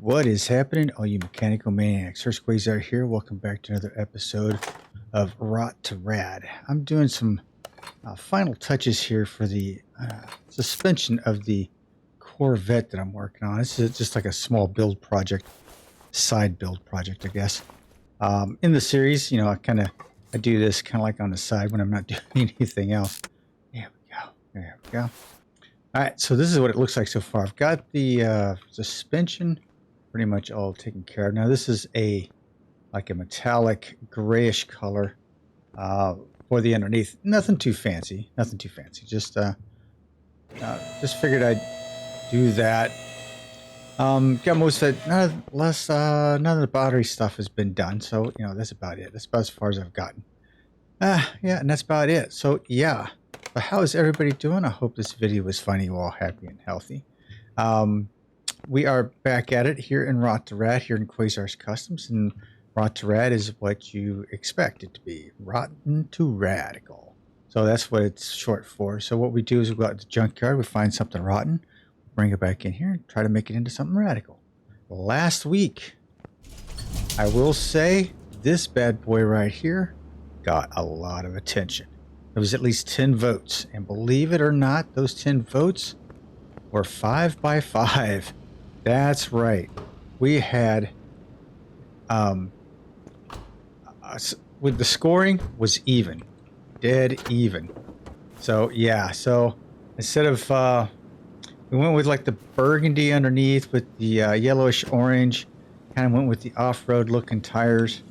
What is happening, all you mechanical maniacs? Hurst Quayzar here. Welcome back to another episode of Rot2Rad. I'm doing some final touches here for the suspension of the Corvette that I'm working on. This is just like a small build project, side build project, I guess. In the series, I do this kind of like on the side when I'm not doing anything else. There we go. There we go. All right, so this is what it looks like so far. I've got the suspension pretty much all taken care of. Now this is like a metallic grayish color for the underneath. Nothing too fancy. Nothing too fancy. Just figured I'd do that. Got most of it. None of the battery stuff has been done. So that's about it. That's about as far as I've gotten. Yeah, and that's about it. So yeah. But how is everybody doing? I hope this video was finding you all happy and healthy. We are back at it here in Rot2Rad, here in Quayzar's Customs, and Rot2Rad is what you expect it to be, rotten to radical. So that's what it's short for. So what we do is we go out to the junkyard, we find something rotten, bring it back in here, and try to make it into something radical. Last week, I will say, this bad boy right here got a lot of attention. There was at least 10 votes, and believe it or not, those 10 votes were 5 by 5. That's right. We had, with the scoring was even, dead even. So yeah, so instead of, we went with like the burgundy underneath with the yellowish orange, kind of went with the off-road looking tires.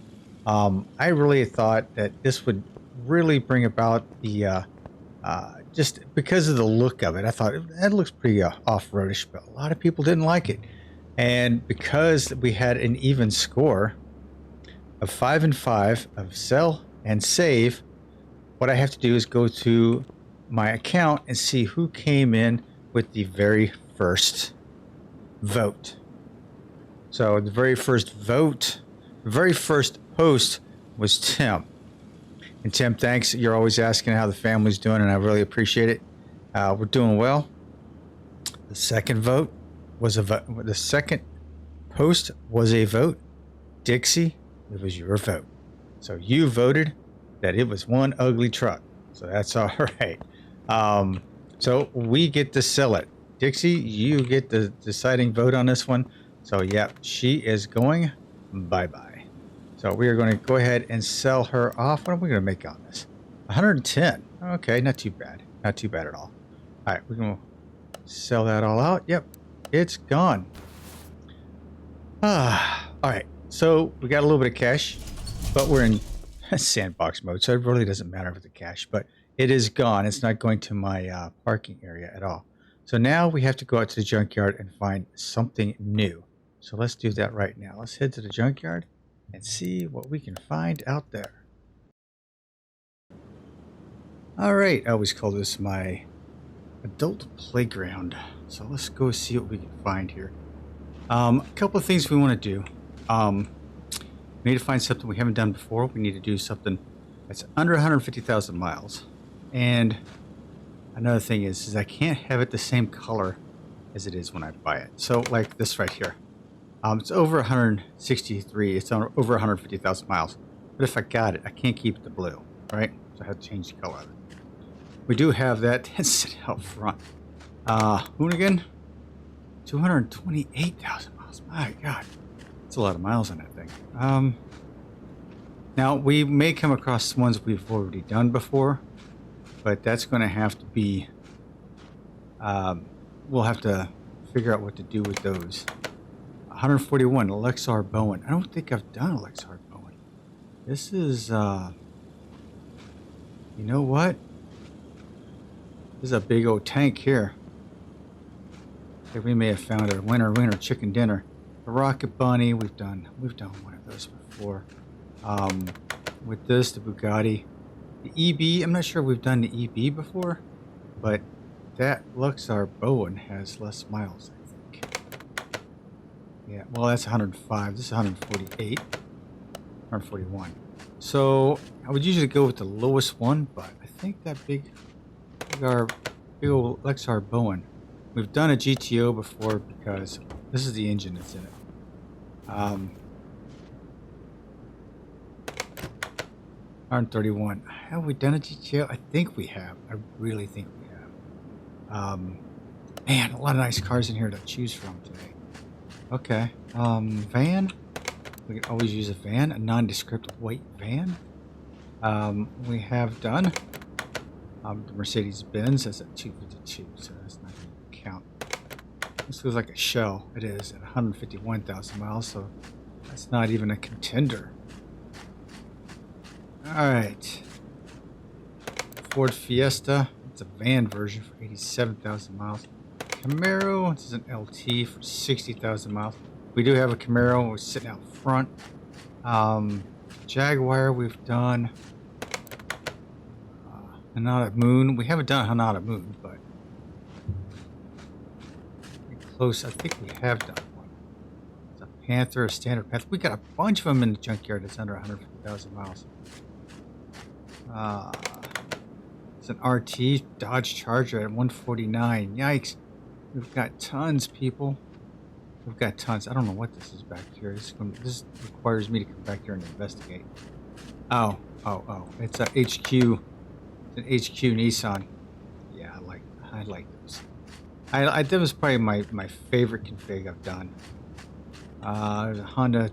I really thought that this would really bring about the, just because of the look of it, I thought that looks pretty off-roadish, but a lot of people didn't like it. And because we had an even score of 5 and 5 of sell and save, what I have to do is go to my account and see who came in with the very first vote. So the very first vote, the very first post was Tim. And Tim, thanks. You're always asking how the family's doing, and I really appreciate it. We're doing well. The second vote was a vote. The second post was a vote. Dixie, it was your vote. So you voted that it was one ugly truck. So that's all right. So we get to sell it. Dixie, you get the deciding vote on this one. So yeah, she is going bye-bye. So we are going to go ahead and sell her off. What are we going to make on this? 110. Okay, not too bad. Not too bad at all. All right, we're going to sell that all out. Yep, it's gone. All right, so we got a little bit of cash, but we're in sandbox mode, so it really doesn't matter with the cash, but it is gone. It's not going to my parking area at all. So now we have to go out to the junkyard and find something new. So let's do that right now. Let's head to the junkyard and see what we can find out there. All right, I always call this my adult playground. So let's go see what we can find here. A couple of things we want to do. We need to find something we haven't done before. We need to do something that's under 150,000 miles. And another thing is I can't have it the same color as it is when I buy it. So like this right here. It's over 163. It's on over 150,000 miles. But if I got it, I can't keep it the blue, right? So I have to change the color of it. We do have that sitting out front. Hoonigan, 228,000 miles. My God, that's a lot of miles on that thing. Now we may come across ones we've already done before, but that's going to have to be. We'll have to figure out what to do with those. 141, Lexar Bowen. I don't think I've done a Lexar Bowen. This is, you know what? This is a big old tank here. I think we may have found a winner chicken dinner. The Rocket Bunny, we've done one of those before. With this, the Bugatti. The EB, I'm not sure we've done the EB before, but that Lexar Bowen has less miles, I think. Yeah, well, that's 105. This is 148. 141. So I would usually go with the lowest one, but I think that big old Lexar Bowen. We've done a GTO before because this is the engine that's in it. 131. Have we done a GTO? I think we have. I really think we have. Man, a lot of nice cars in here to choose from today. Okay. Van. We can always use a van, a nondescript white van. We have done the Mercedes-Benz. That's at 252, so that's not going to count. This feels like a shell. It is at 151,000 miles, so that's not even a contender. All right. Ford Fiesta. It's a van version for 87,000 miles. Camaro. This is an LT for 60,000 miles. We do have a Camaro. We're sitting out front. Jaguar we've done. Hanada Moon. We haven't done Hanada Moon, but close. I think we have done one. It's a Panther, a standard Panther. We got a bunch of them in the junkyard that's under 150,000 miles. It's an RT Dodge Charger at 149. Yikes. We've got tons, people. We've got tons. I don't know what this is back here. This requires me to come back here and investigate. Oh. It's a HQ. It's an HQ Nissan. Yeah, I like those. That was probably my favorite config I've done. There's a Honda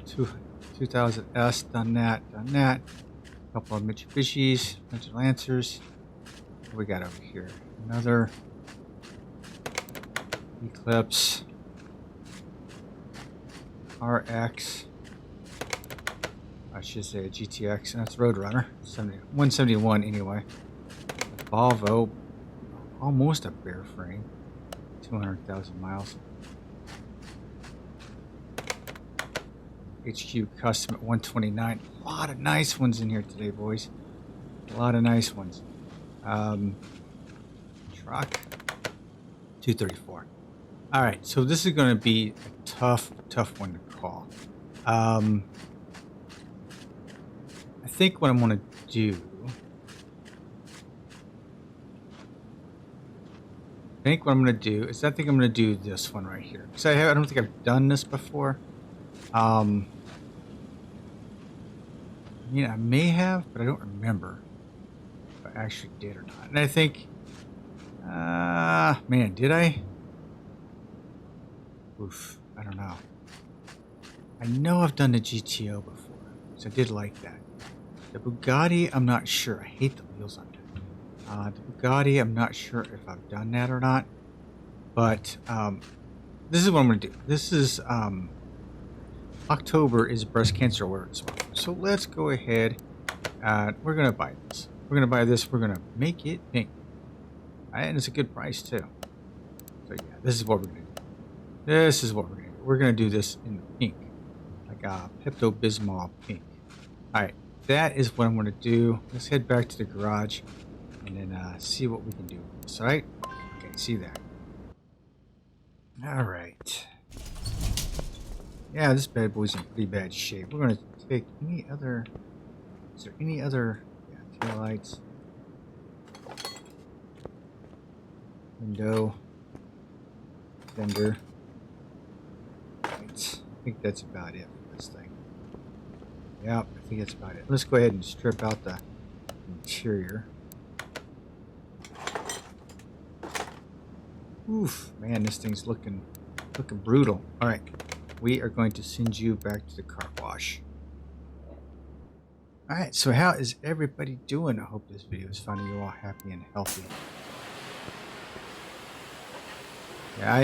2000S. Done that. A couple of Mitsubishis, bunch of Lancers. What do we got over here? Another Eclipse RX. I should say a GTX. That's Roadrunner. 171 anyway. Volvo. Almost a bare frame. 200,000 miles. HQ Custom at 129. A lot of nice ones in here today, boys. A lot of nice ones. Truck 234. All right, so this is going to be a tough one to call. I think what I'm going to do. I think I'm going to do this one right here. Because I don't think I've done this before. I may have, but I don't remember if I actually did or not. And I think, man, did I? Oof, I don't know. I know I've done the GTO before, so I did like that. The Bugatti, I'm not sure. I hate the wheels on it. The Bugatti, I'm not sure if I've done that or not. But this is what I'm going to do. This is October is Breast Cancer Awareness Month. So let's go ahead. We're going to buy this. We're going to buy this. We're going to make it pink. And it's a good price too. So yeah, this is what we're going to do. We're going to do this in pink. Like a Pepto-Bismol pink. Alright, that is what I'm going to do. Let's head back to the garage and then see what we can do with this. Alright? Okay, see that. Alright. Yeah, this bad boy's in pretty bad shape. We're going to take any other... Is there any other... Yeah, taillights. Window. Fender. Right. I think that's about it for this thing. Yeah, I think that's about it. Let's go ahead and strip out the interior. Oof, man, this thing's looking brutal. All right, we are going to send you back to the car wash. All right, so how is everybody doing? I hope this video is finding you all happy and healthy. Yeah, I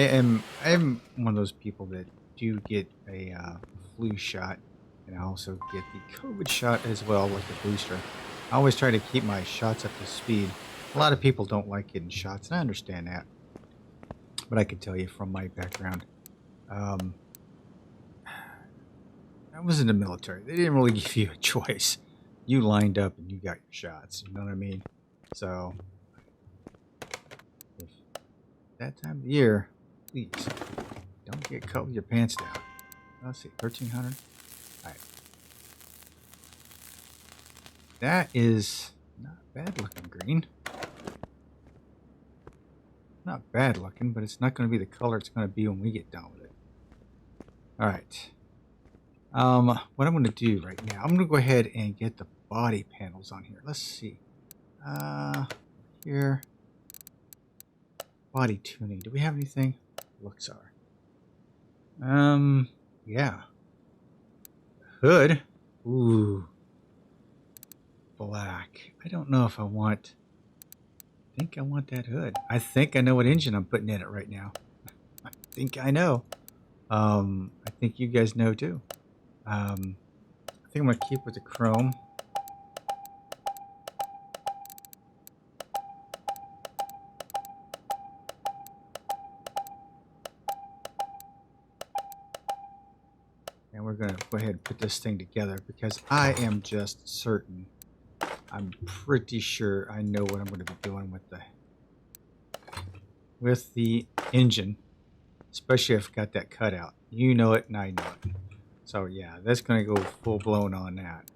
am one of those people that do get a flu shot, and I also get the COVID shot as well with the booster. I always try to keep my shots up to speed. A lot of people don't like getting shots, and I understand that. But I can tell you from my background, I was in the military. They didn't really give you a choice. You lined up and you got your shots. You know what I mean? So, if that time of year, please don't get caught with your pants down. Let's see, 1,300. All right, that is not bad looking green. Not bad looking, but it's not going to be the color it's going to be when we get done with it. All right. What I'm going to do right now, I'm going to go ahead and get the body panels on here. Let's see. Here. Body tuning. Do we have anything? Looks are. Yeah. Hood. Ooh. Black. I don't know if I want. I think I want that hood. I think I know what engine I'm putting in it right now. I think I know. I think you guys know too. I think I'm gonna keep with the chrome. And we're gonna go ahead and put this thing together because I am just certain. I'm pretty sure I know what I'm gonna be doing with the engine, especially if I've got that cutout. You know it and I know it. So yeah, that's gonna go full blown on that.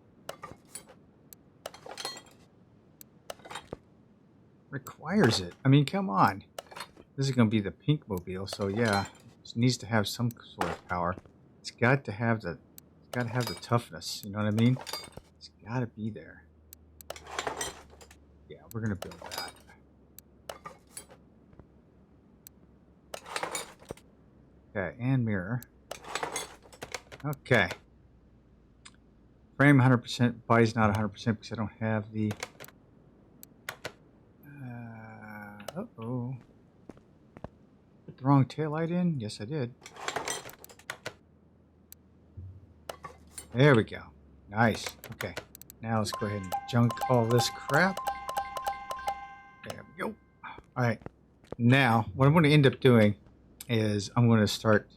Requires it. I mean, come on. This is gonna be the pink mobile, so yeah, it needs to have some sort of power. It's got to have the toughness. You know what I mean? It's got to be there. Yeah, we're gonna build that. Okay, and mirror. Okay. Frame 100%. Body's not 100% because I don't have the. Uh-oh. Put the wrong taillight in? Yes, I did. There we go. Nice. Okay. Now let's go ahead and junk all this crap. There we go. All right. Now, what I'm going to end up doing is I'm going to start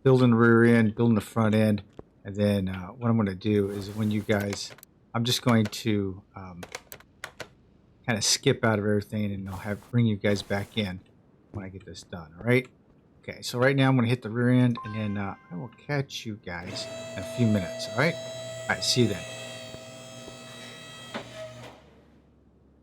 building the rear end, building the front end, and then what I'm going to do is when you guys, I'm just going to kind of skip out of everything, and I'll bring you guys back in when I get this done. All right. Okay, so right now I'm going to hit the rear end, and then I will catch you guys in a few minutes, all right? All right, see you then.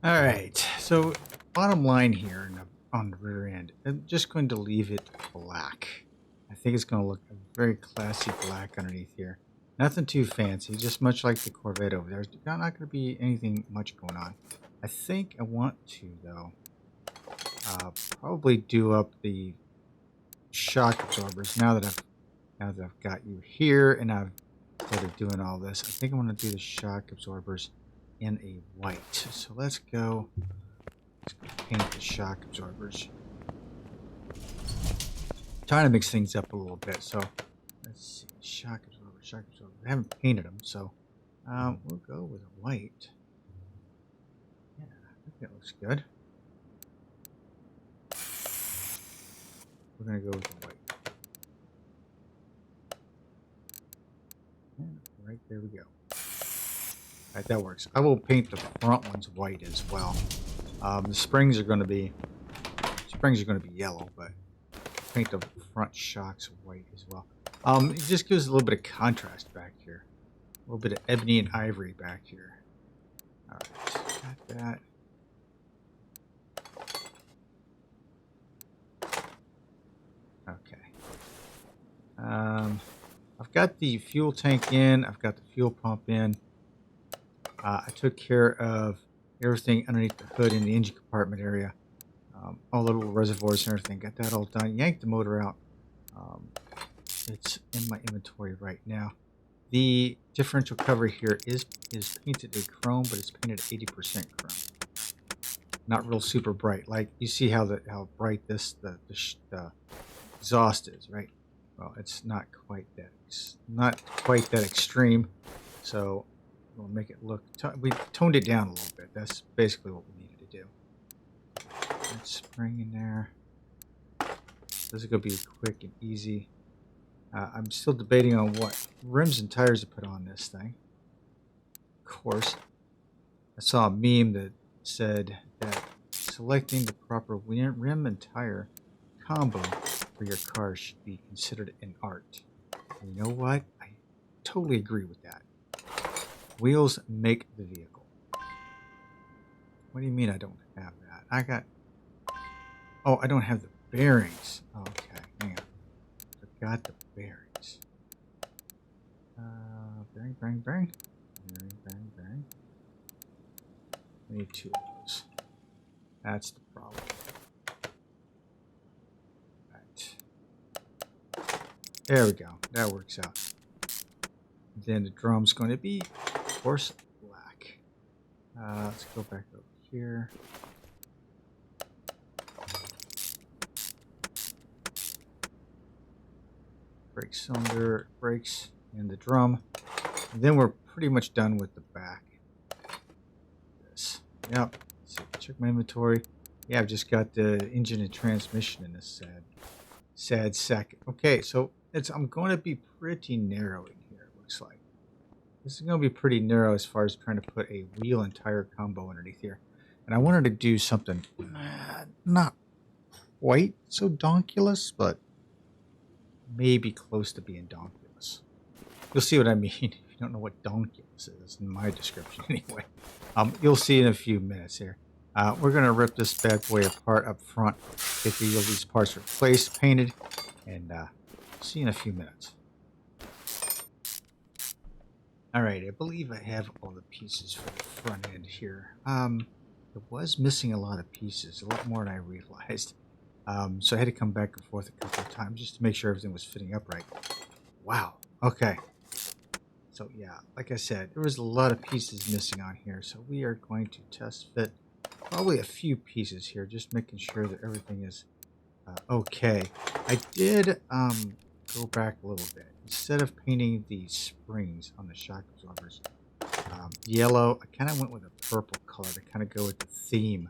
All right, so bottom line here on the rear end, I'm just going to leave it black. I think it's going to look a very classy black underneath here. Nothing too fancy, just much like the Corvette over there. There's not going to be anything much going on. I think I want to, though, probably do up the shock absorbers now that I've got you here and I've started doing all this. I think I'm going to do the shock absorbers in a white. So let's go paint the shock absorbers. Trying to mix things up a little bit. So let's see, shock absorbers. I haven't painted them, so we'll go with a white. Yeah, I think that looks good. We're going to go with the white. Right, there we go. All right, that works. I will paint the front ones white as well. The springs are going to be yellow, but paint the front shocks white as well. It just gives a little bit of contrast back here. A little bit of ebony and ivory back here. All right, got that. Okay. I've got the fuel tank in. I've got the fuel pump in. I took care of everything underneath the hood in the engine compartment area. All the little reservoirs and everything. Got that all done. Yanked the motor out. It's in my inventory right now. The differential cover here is painted a chrome, but it's painted 80% chrome. Not real super bright. Like you see how bright the exhaust is, right? Well, it's not quite that extreme. So we'll make it look. We toned it down a little bit. That's basically what we needed to do. Let's spring in there. This is gonna be quick and easy. I'm still debating on what rims and tires to put on this thing. Of course, I saw a meme that said that selecting the proper rim and tire combo for your car should be considered an art. And you know what? I totally agree with that. Wheels make the vehicle. What do you mean I don't have that? Oh, I don't have the bearings. Okay, hang on. Forgot the bearings. Bang, bang, bang. Bang, bang, bang. We need 2 of those. That's the problem. Right. There we go. That works out. Then the drum's going to be, of course, black. Let's go back over here. Brake cylinder, brakes, and the drum. And then we're pretty much done with the back. This. Yep. Let's see, check my inventory. Yeah, I've just got the engine and transmission in this sad sack. Okay, so I'm going to be pretty narrow in here, it looks like. This is going to be pretty narrow as far as trying to put a wheel and tire combo underneath here. And I wanted to do something not quite so donkulous, but maybe close to being donkulous. You'll see what I mean if you don't know what donkulous is in my description anyway. You'll see in a few minutes here. We're going to rip this bad boy apart up front, get these parts replaced, painted, and see you in a few minutes. Alright, I believe I have all the pieces for the front end here. It was missing a lot of pieces, a lot more than I realized. So I had to come back and forth a couple of times just to make sure everything was fitting up right. Wow, okay. So yeah, like I said, there was a lot of pieces missing on here, so we are going to test fit probably a few pieces here, just making sure that everything is okay. I did go back a little bit. Instead of painting the springs on the shock absorbers yellow, I kind of went with a purple color to kind of go with the theme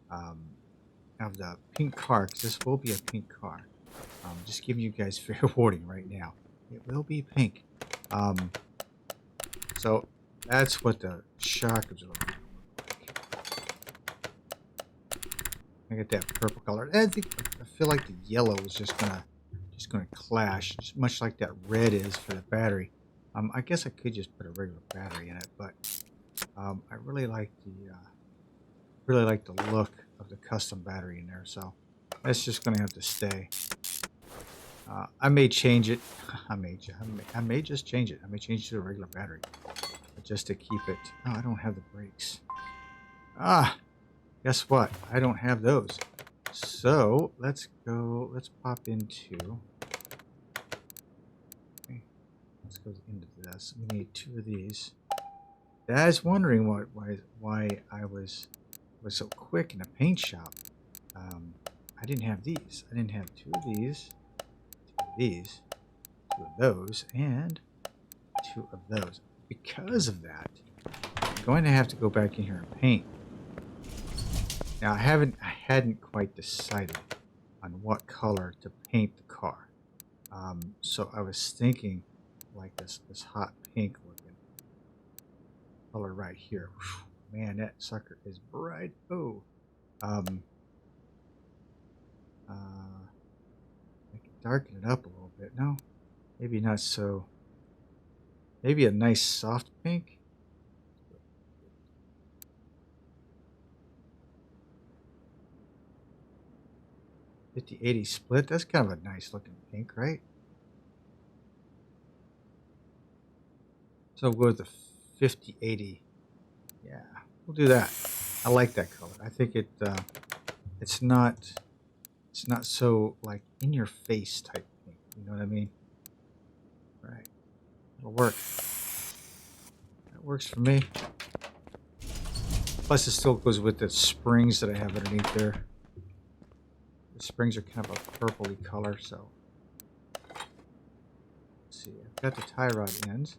of the pink car, because this will be a pink car. Just giving you guys fair warning right now. It will be pink. So that's what the shock absorber will look like. I get that purple color. I feel like the yellow is just gonna clash, just much like that red is for the battery. I guess I could just put a regular battery in it, but I really like the look of the custom battery in there, so that's just gonna have to stay. I may change it. I may just change it. I may change it to a regular battery, just to keep it. Oh, I don't have the brakes. Guess what? I don't have those. So let's go. Let's pop into. Okay, let's go into this. We need 2 of these. I was wondering why I was so quick in the paint shop. I didn't have these. I didn't have 2 of these, 2 of these, 2 of those, and 2 of those. Because of that, I'm going to have to go back in here and paint. Now I hadn't quite decided on what color to paint the car. So I was thinking like this hot pink looking color right here. Whew, man, that sucker is bright. Oh. I can darken it up a little bit. No, maybe not so. Maybe a nice soft pink. 50-80 split. That's kind of a nice looking pink, right? So we'll go with the 50-80. Yeah, we'll do that. I like that color. I think it's not so like in your face type pink. You know what I mean? Right. It'll work. That works for me. Plus, it still goes with the springs that I have underneath there. The springs are kind of a purpley color, so. Let's see. I've got the tie rod ends.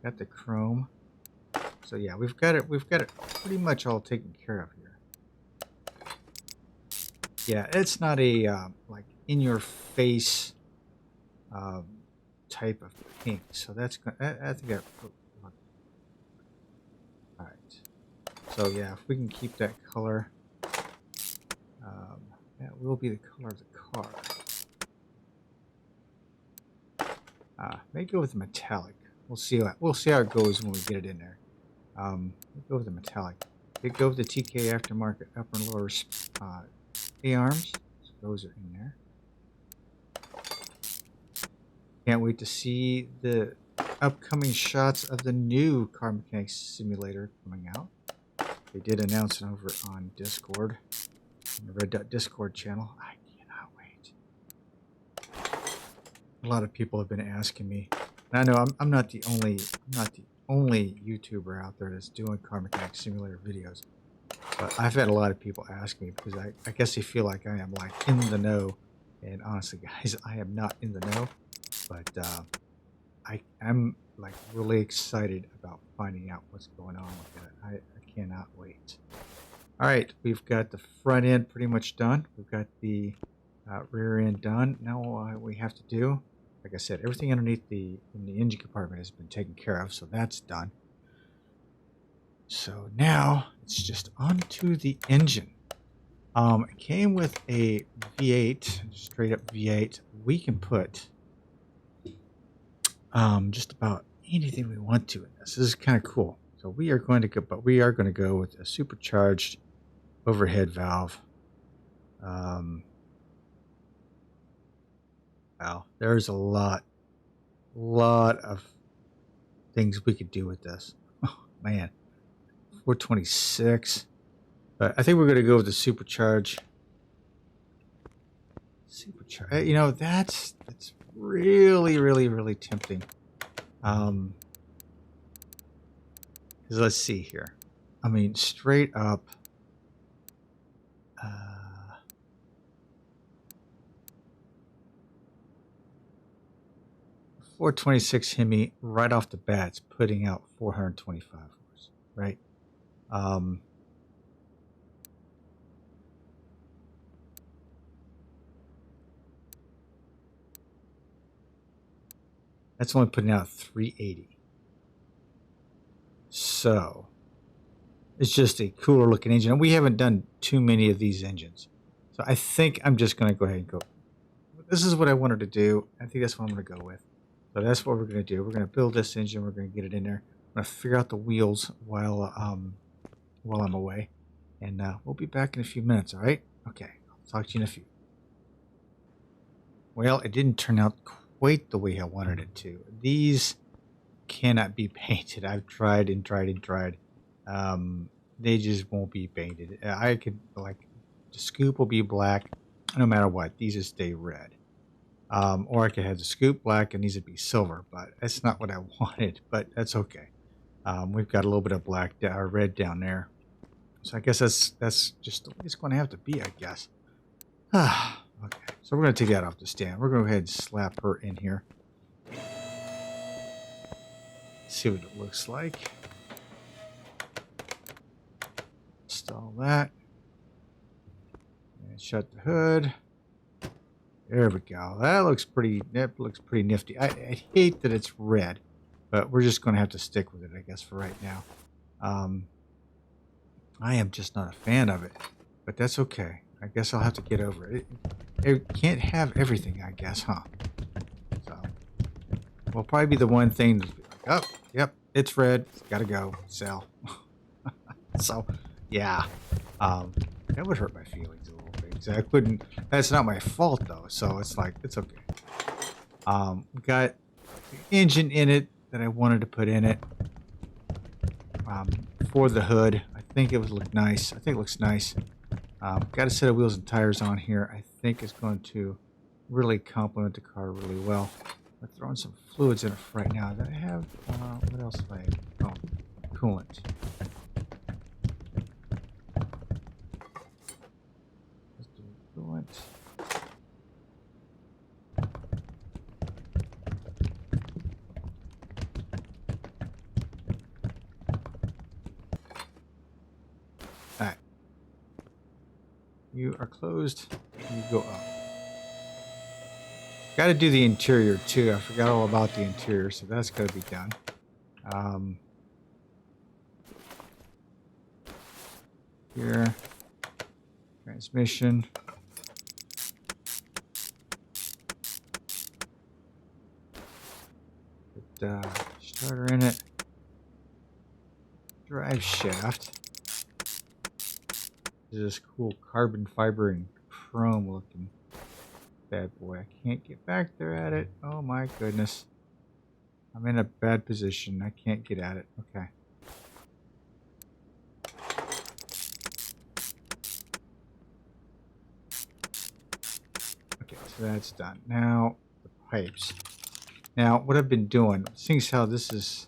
Got the chrome. So yeah, we've got it pretty much all taken care of here. Yeah, it's not a like in your face type of pink. So that's I think all right. So yeah, if we can keep that color, that will be the color of the car. May go with the metallic. We'll see how it goes when we get it in there. We'll go with the metallic. We go with the TK aftermarket upper and lower A-arms. So those are in there. Can't wait to see the upcoming shots of the new Car Mechanics Simulator coming out. They did announce it over on Discord, on the Red.Discord channel. I cannot wait. A lot of people have been asking me, and I know I'm not the only YouTuber out there that's doing Car Mechanics Simulator videos. But I've had a lot of people ask me because I guess they feel like I am like in the know, and honestly, guys, I am not in the know. But I'm like really excited about finding out what's going on with it. I cannot wait. All right, we've got the front end pretty much done. We've got the rear end done. Now what we have to do, like I said, everything underneath in the engine compartment has been taken care of, so that's done. So now it's just onto the engine. It came with a V8, straight up V8. We can put just about anything we want to in this. This is kind of cool. So we are going to go with a supercharged overhead valve. Wow, there's a lot of things we could do with this. Oh man, 426. But I think we're going to go with the supercharge. Supercharge. You know, that's really tempting. Because let's see here. I mean, straight up. 426 Hemi right off the bat, it's putting out 425 horse, right? That's only putting out 380. So it's just a cooler looking engine. And we haven't done too many of these engines. So I think I'm just going to go ahead and go. This is what I wanted to do. I think that's what I'm going to go with. So that's what we're going to do. We're going to build this engine. We're going to get it in there. I'm going to figure out the wheels while I'm away. And we'll be back in a few minutes, all right? Okay, I'll talk to you in a few. Well, it didn't turn out quite the way I wanted it to. These cannot be painted. I've tried and tried and tried. They just won't be painted. I could, like, the scoop will be black no matter what. These will stay red. Or I could have the scoop black and these would be silver, but that's not what I wanted, but that's okay. We've got a little bit of black or red down there. So I guess that's just the way it's going to have to be, I guess. Okay, so we're going to take that off the stand. We're going to go ahead and slap her in here. See what it looks like. Install that. And shut the hood. There we go. That looks pretty nifty. I hate that it's red, but we're just going to have to stick with it, I guess, for right now. I am just not a fan of it, but that's okay. I guess I'll have to get over it. It can't have everything, I guess, huh? So, will probably be the one thing that's like, oh, yep, it's red. It's got to go. Sell. So, yeah. That would hurt my feelings a little bit. I couldn't. That's not my fault, though. So, it's like, it's okay. We got the engine in it that I wanted to put in it. For the hood. I think it would look nice. I think it looks nice. Got a set of wheels and tires on here. I think it's going to really complement the car really well. I'm throwing some fluids in it for right now. Did I have, what else did I have? Oh, coolant. Let's do coolant. Alright. You are closed. You go up. Got to do the interior too. I forgot all about the interior, so that's got to be done. Here, transmission. Put starter in it. Drive shaft. This is cool carbon fiber and chrome looking bad boy. I can't get back there at it. Oh my goodness. I'm in a bad position. I can't get at it. Okay. Okay, so that's done. Now, the pipes. Now, what I've been doing, seeing as how this is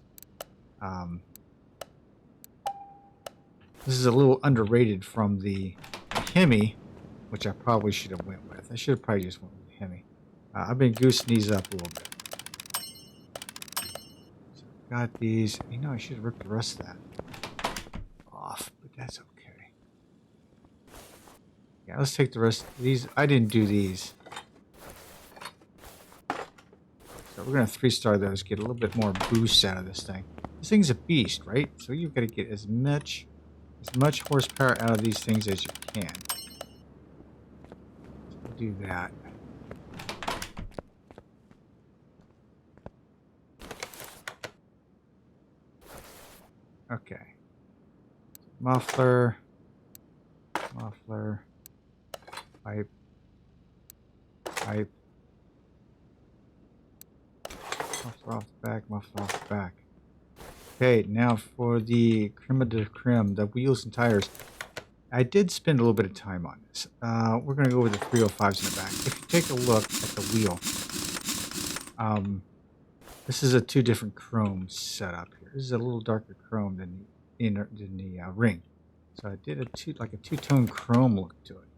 a little underrated from the Hemi, which I probably should have went with. I should have probably just went with the Hemi. I've been goosing these up a little bit. So got these. You know, I should have ripped the rest of that off, but that's okay. Yeah, let's take the rest of these. I didn't do these. So we're going to 3-star those, get a little bit more boost out of this thing. This thing's a beast, right? So you've got to get as much horsepower out of these things as you can. So we'll do that. Okay. Muffler, pipe, muffler off the back, muffler off the back. Okay, now for the creme de creme, the wheels and tires. I did spend a little bit of time on this. We're going to go with the 305s in the back. If you take a look at the wheel, this is a 2 different chrome setup here. This is a little darker chrome than the ring. So I did a 2-tone chrome look to it.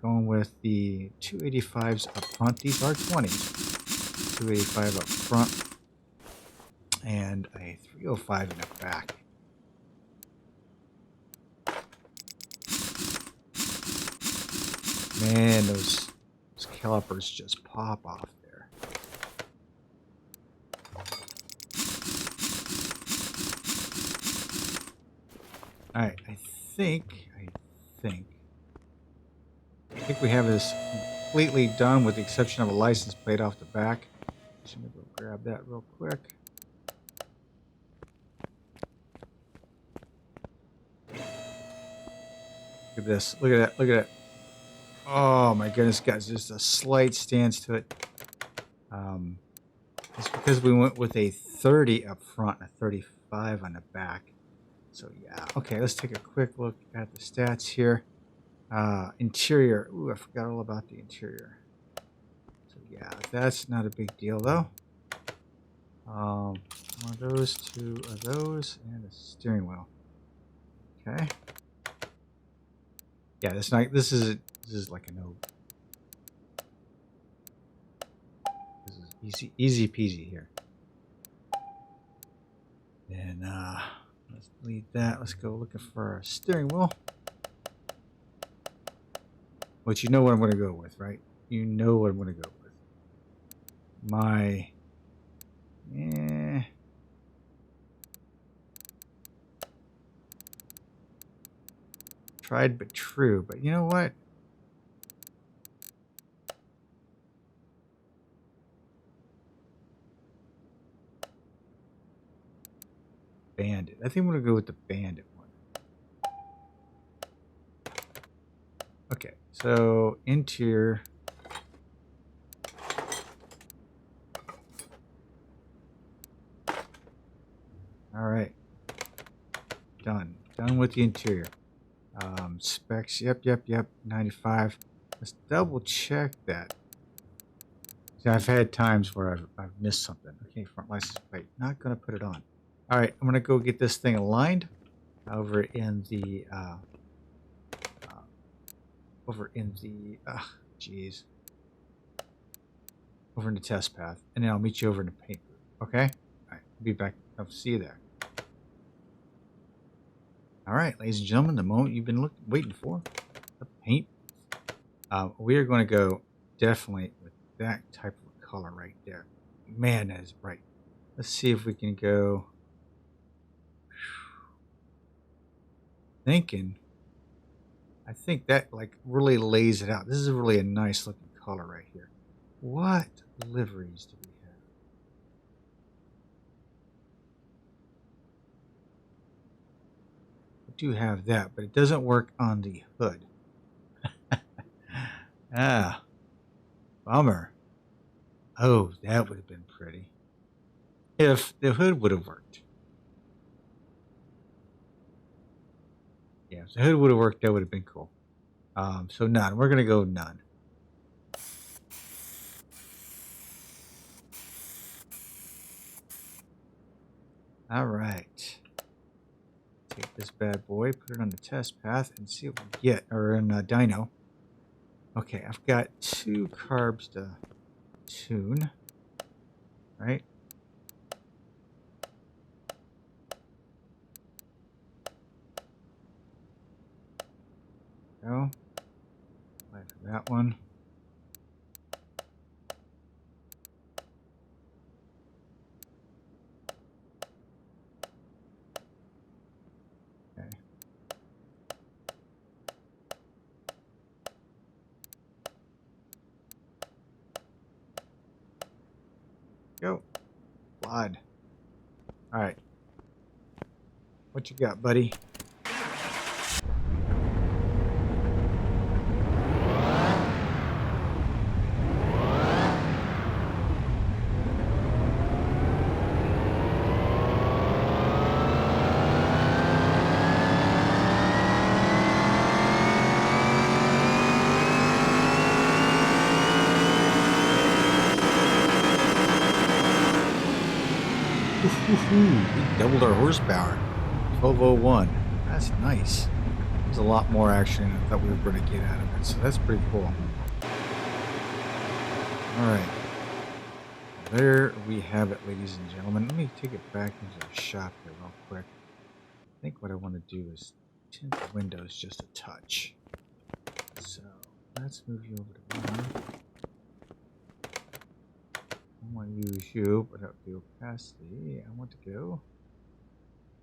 Going with the 285s up front. These are 20s. 285 up front. And a 305 in the back. Man, those calipers just pop off there. Alright, I think we have this completely done with the exception of a license plate off the back. Just gonna go grab that real quick. Look at this. Look at that. Look at that. Oh my goodness, guys. Just a slight stance to it. It's because we went with a 30 up front and a 35 on the back. So yeah. Okay, let's take a quick look at the stats here. Interior. Ooh, I forgot all about the interior. So yeah, that's not a big deal though. One of those, 2 of those, and a steering wheel. Okay. Yeah, this is like a no. This is easy peasy here. And let's delete that. Let's go looking for a steering wheel. Which you know what I'm going to go with, right? You know what I'm going to go with. My tried but true, but you know what? Bandit. I think I'm going to go with the Bandit one. Okay, so interior. All right. Done with the interior. Specs, yep, 95. Let's double check that. See, I've had times where I've missed something. Okay, front license plate. Not going to put it on. All right, I'm going to go get this thing aligned over in the over in the test path, and then I'll meet you over in the paint booth. Okay? All right, be back. I'll see you there. All right, ladies and gentlemen, the moment you've been waiting for, the paint. We are going to go definitely with that type of color right there. Man, that is bright. Let's see if we can go. I think that like really lays it out. This is really a nice looking color right here. What liveries do we have? We do have that, but it doesn't work on the hood. Ah, bummer. Oh, that would have been pretty. if the hood would have worked. Yeah, if the hood would have worked, that would have been cool. So none. We're going to go none. All right. Take this bad boy, put it on the test path, and see what we get. Or in dyno. Okay, I've got 2 carbs to tune. Right? Go. Apply for that one. Okay. Go. Blood. All right. What you got, buddy? We doubled our horsepower. 1201. That's nice. There's a lot more action than I thought we were going to get out of it, so that's pretty cool. Alright. There we have it, ladies and gentlemen. Let me take it back into the shop here real quick. I think what I want to do is tint the windows just a touch. So, let's move you over to one. I want to use you, but the opacity, I want to go.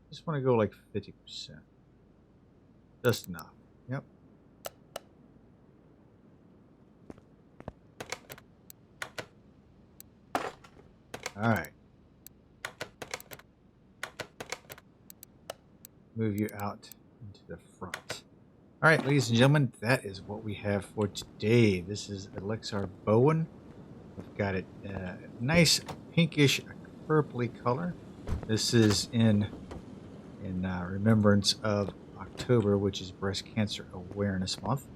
Just want to go like 50%. Just enough. Yep. All right. Move you out into the front. All right, ladies and gentlemen, that is what we have for today. This is Elixir Bowen. We've got it nice pinkish purpley color. This is in remembrance of October, which is Breast Cancer Awareness Month.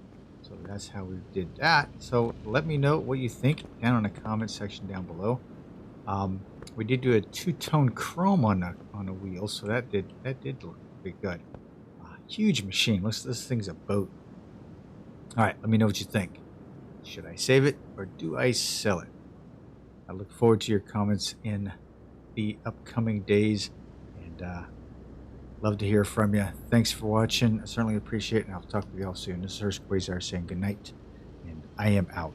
So that's how we did that. So let me know what you think down in the comment section down below. We did do a 2-tone chrome on the wheel, so that did look pretty good. Huge machine. This thing's a boat. All right, let me know what you think. Should I save it or do I sell it? I look forward to your comments in the upcoming days, and love to hear from you. Thanks for watching. I certainly appreciate it, and I'll talk to you all soon. This is Hurst Quayzar saying good night, and I am out.